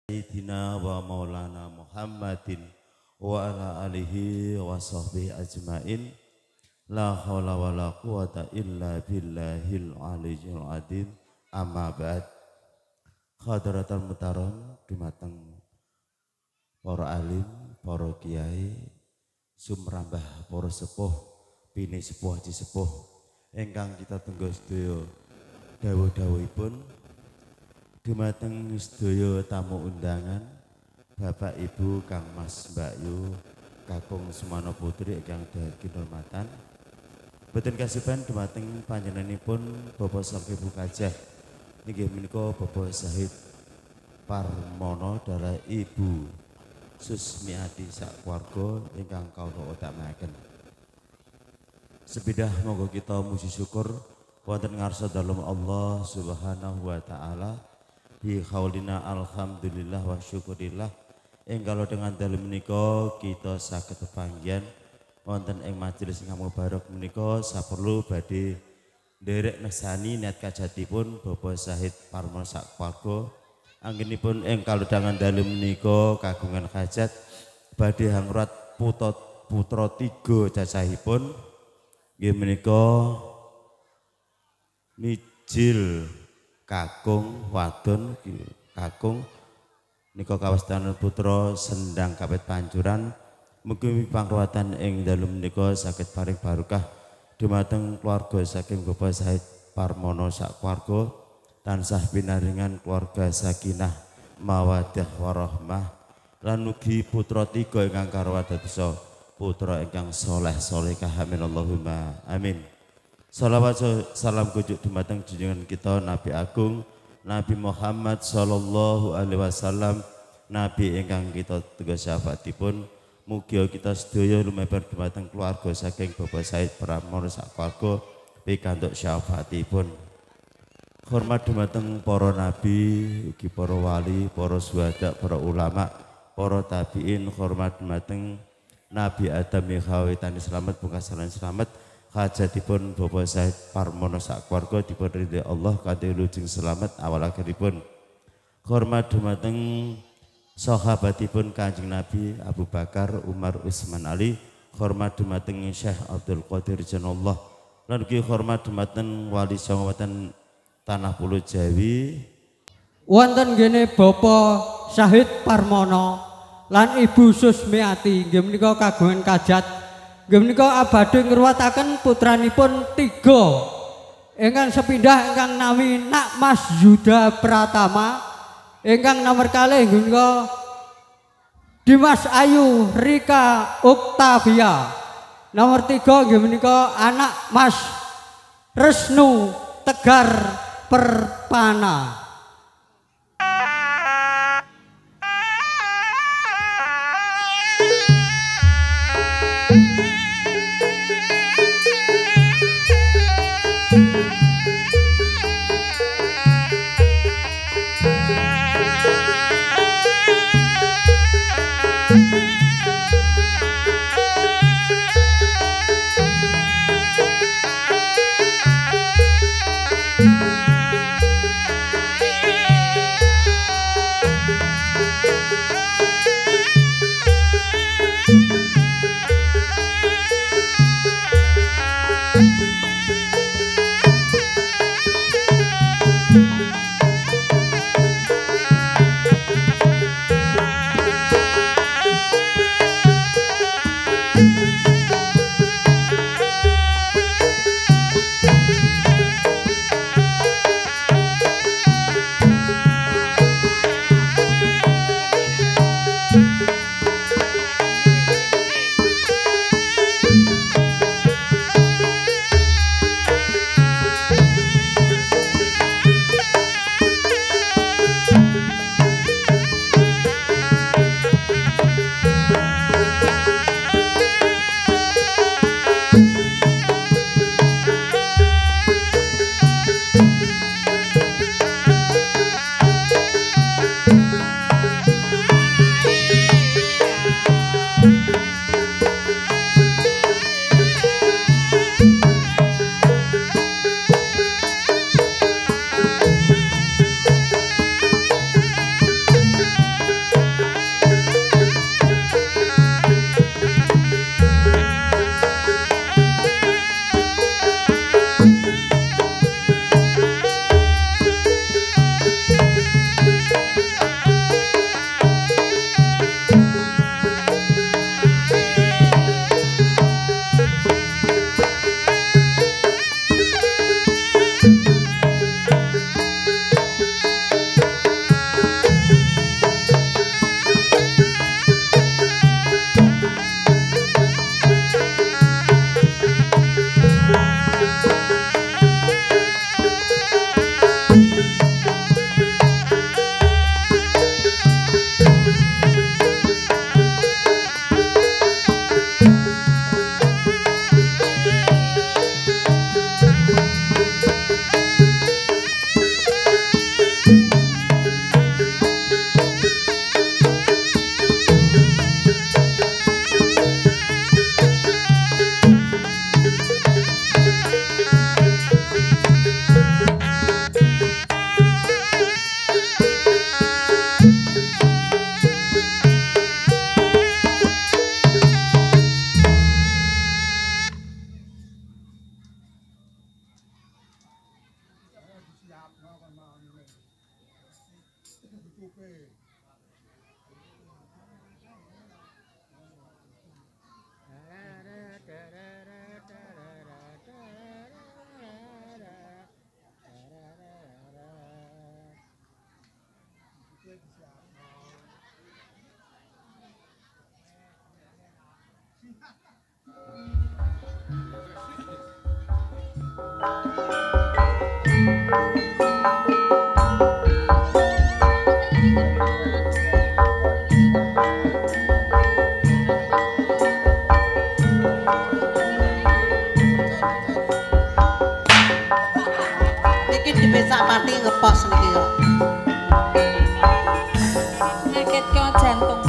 Sayyidina wa maulana Muhammadin wa ala alihi wa sahbihi ajmain. La hawla wa la quwata illa billahil aliyyil azim. Amma ba'd. Hadratul mutaram dumateng para alim, para kiai, sumrambah para sepuh, bini sepuh haji sepuh ingkang kita tunggu sedaya dawuh-dawuhipun. Dumateng sedaya tamu undangan, Bapak Ibu Kang Mas Mbak Yu, Kakung Sumana Putri ingkang dados kinurmatan. Boten kasiban dumateng panjenenganipun Bapak Sakibu Kajah nggih menika Bapak Zahid Parmono darah Ibu Susmiati sak keluarga ingkang kawula utamaken. Sepidah monggo kita muji syukur wonten ngarsa dalem Allah Subhanahu wa taala. Bi khaulina alhamdulillah wa syukurillah engkalo dengan dalem menika kita saged pepanggihan wonten ing majelis ingkang mubarak menika saperlu badhe nderek nesani niat kajatipun Bapak Zahid Parmono sak keluarga anggenipun engkalo dengan dalem menika kagungan hajat badhe hangrat putra 3 cacahipun nggih menika mijil kakung wadon kakung nika kawastanan putra Sendang Kapet Pancuran mugi pangruwatan ing dalem menika saged paring barokah dumateng keluarga saking Bapak Zahid Parmono sak keluarga tansah pinaringan keluarga sakinah mawaddah warahmah lan ugi putra 3 ingkang karawat dados putra ingkang saleh salehah amin Allahumma amin. Salawat salam kujuk dumateng junjungan kita Nabi Agung Nabi Muhammad sallallahu alaihi wasallam, Nabi ingkang kita tugas syafaatipun. Mugi kita sedaya lumebar dumateng keluarga saking Bapak Zahid Parmono sak keluarga pikantuk syafaatipun. Hormat dumateng para nabi, ugi para wali, para syuhada, para ulama, para tabiin, hormat dumateng Nabi Adam mikhawitani selamat pungkasalan selamat. Hajatipun Bapak Zahid Parmono sak keluarga dipun ridho Allah kanthi lujeng selamat awal akhiripun. Hormat dumateng sahabatipun Kanjeng Nabi Abu Bakar, Umar, Utsman, Ali. Hormat dumateng Syekh Abdul Qadir Janallah. Lan ugi hormat dumateng wali songo wonten Tanah Pulo Jawi. Wonten ngene Bapak Zahid Parmono lan Ibu Susmiati nggih menika kagungan kajat. Nggih menika abadhe ngruwataken putranipun 3 ingkang sepindah ingkang nami Nak Mas Yuda Pratama, ingkang nomor kalih nggih menika Dimas Ayu Rika Oktavia, nomor 3 nggih menika anak Mas Resnu Tegar Perpana. Iki dipesak pati ngepos niki kok. Ngaketke jantung.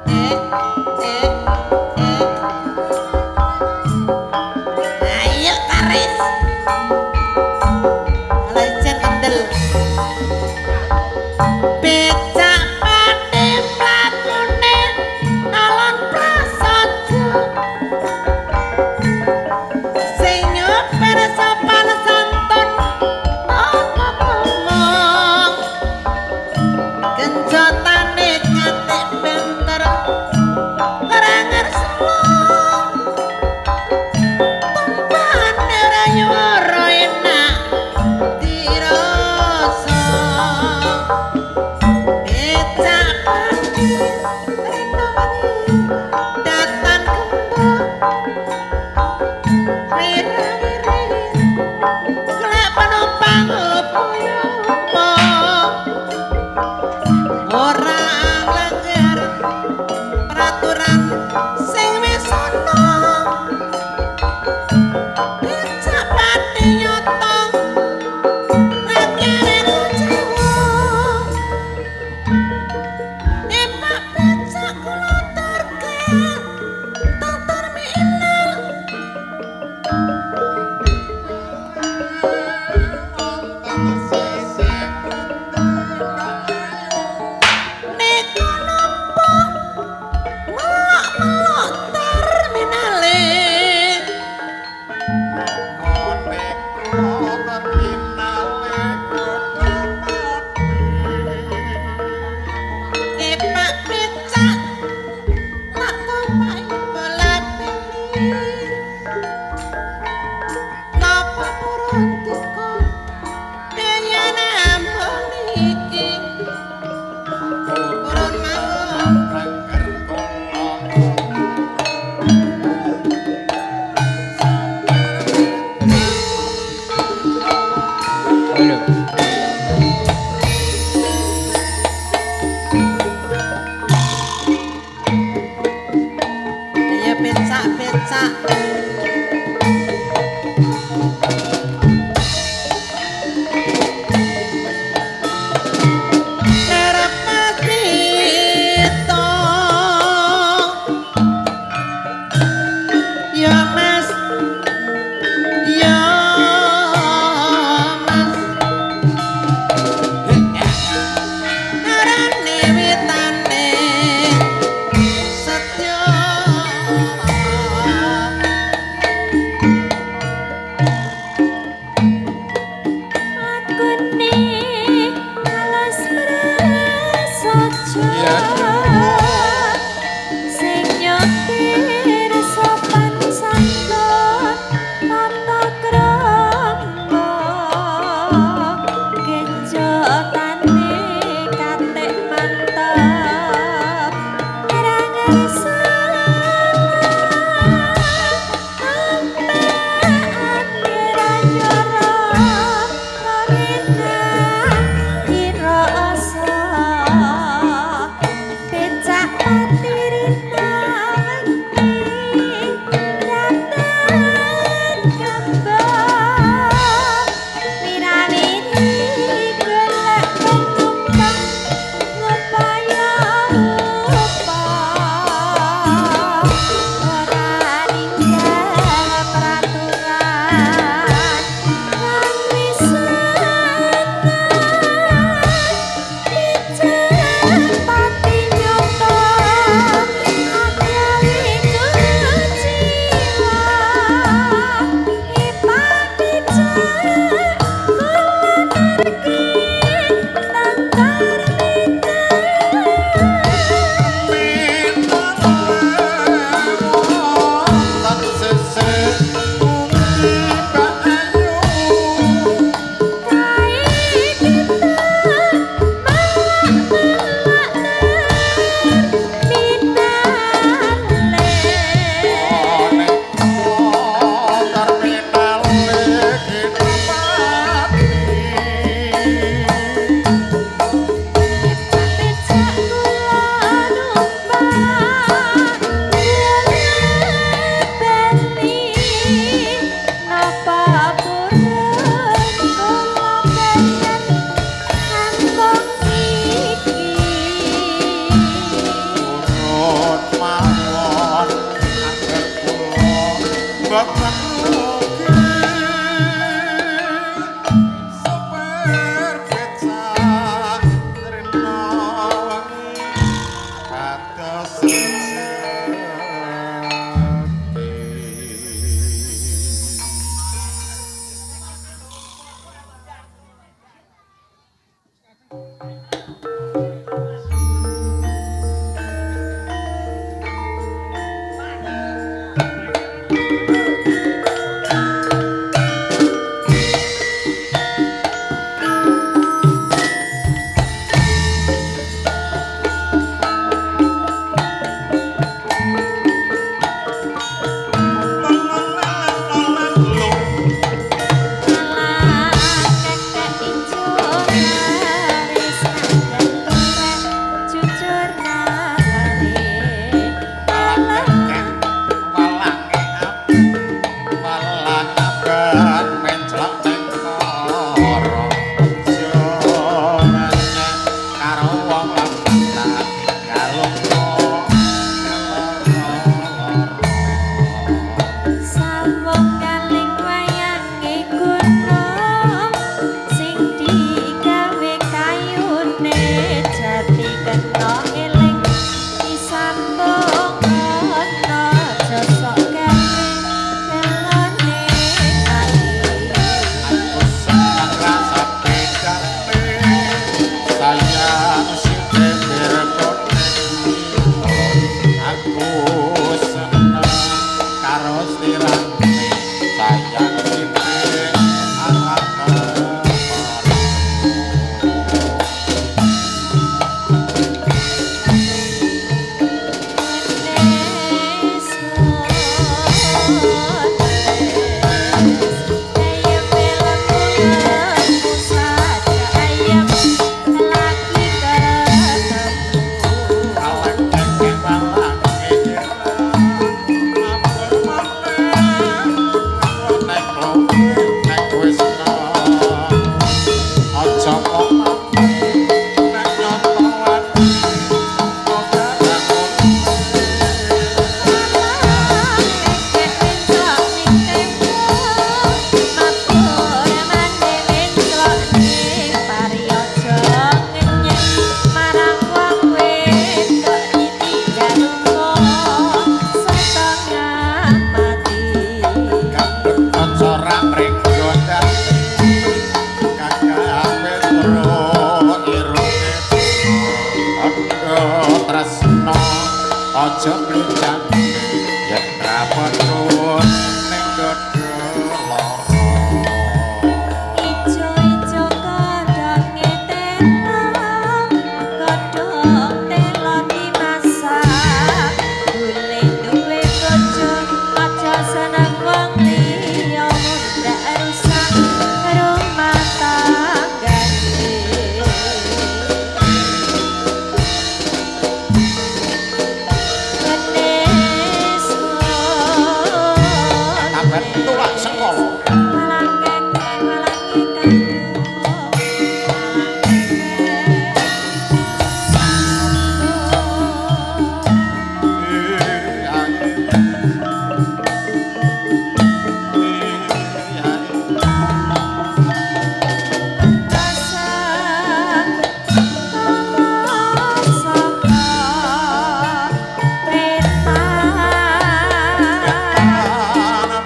Eh, eh, eh. Ayo taris. Ala ijen kendel. Becak pati mlakune alon prasaja. Sing nyoper sopan santun ngomong. Genjotane nganti benter Ranger Solo tumpahane ora nyuwara enak dirasa becak pati rino wengi datan kembang wira-wiri kelek penumpang opo-opo ora nglanggar peraturan sing wis ana becak pati nyoto rakyane kecewa epak becak kula turke tatar miilang nika napa melok-melok terminale epak becak tak tumpah bola bali napa purun dikon yen amon iki purun mawon ya becak-becak Terpasito ya mas ya mas arane witane setya Akune alas prasaja. Sing nyotir sopan santun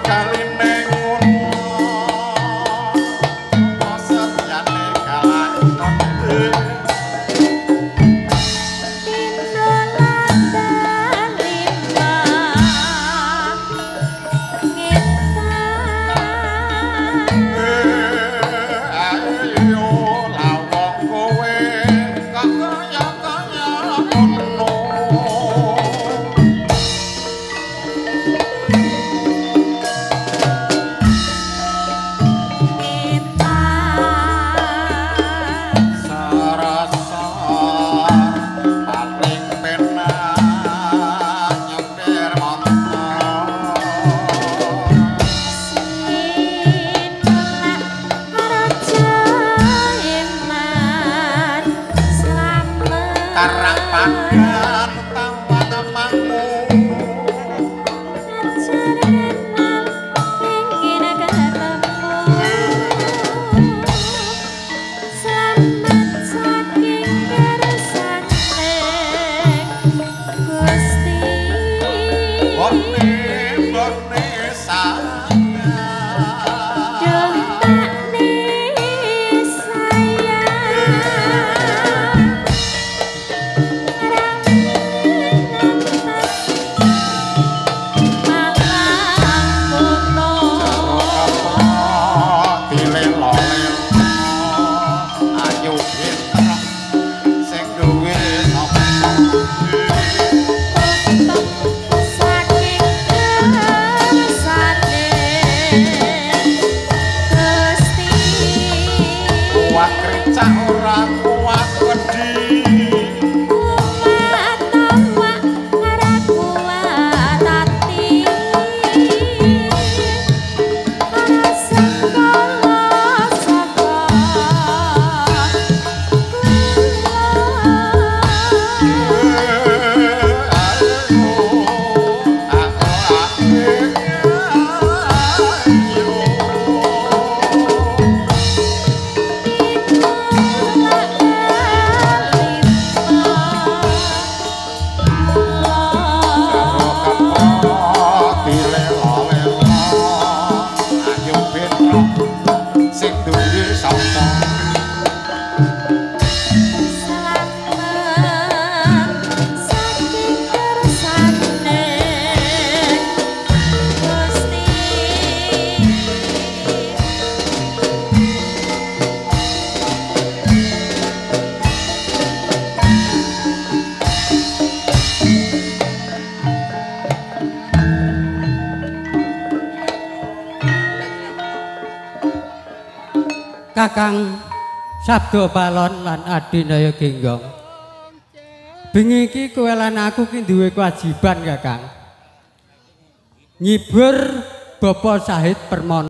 Kalin Kakang Sabdo Balon lan Adinaya Genggong. Bengi iki kowe lan aku ki duwe kewajiban Kakang. Ngibur Bapak Syahid Permono.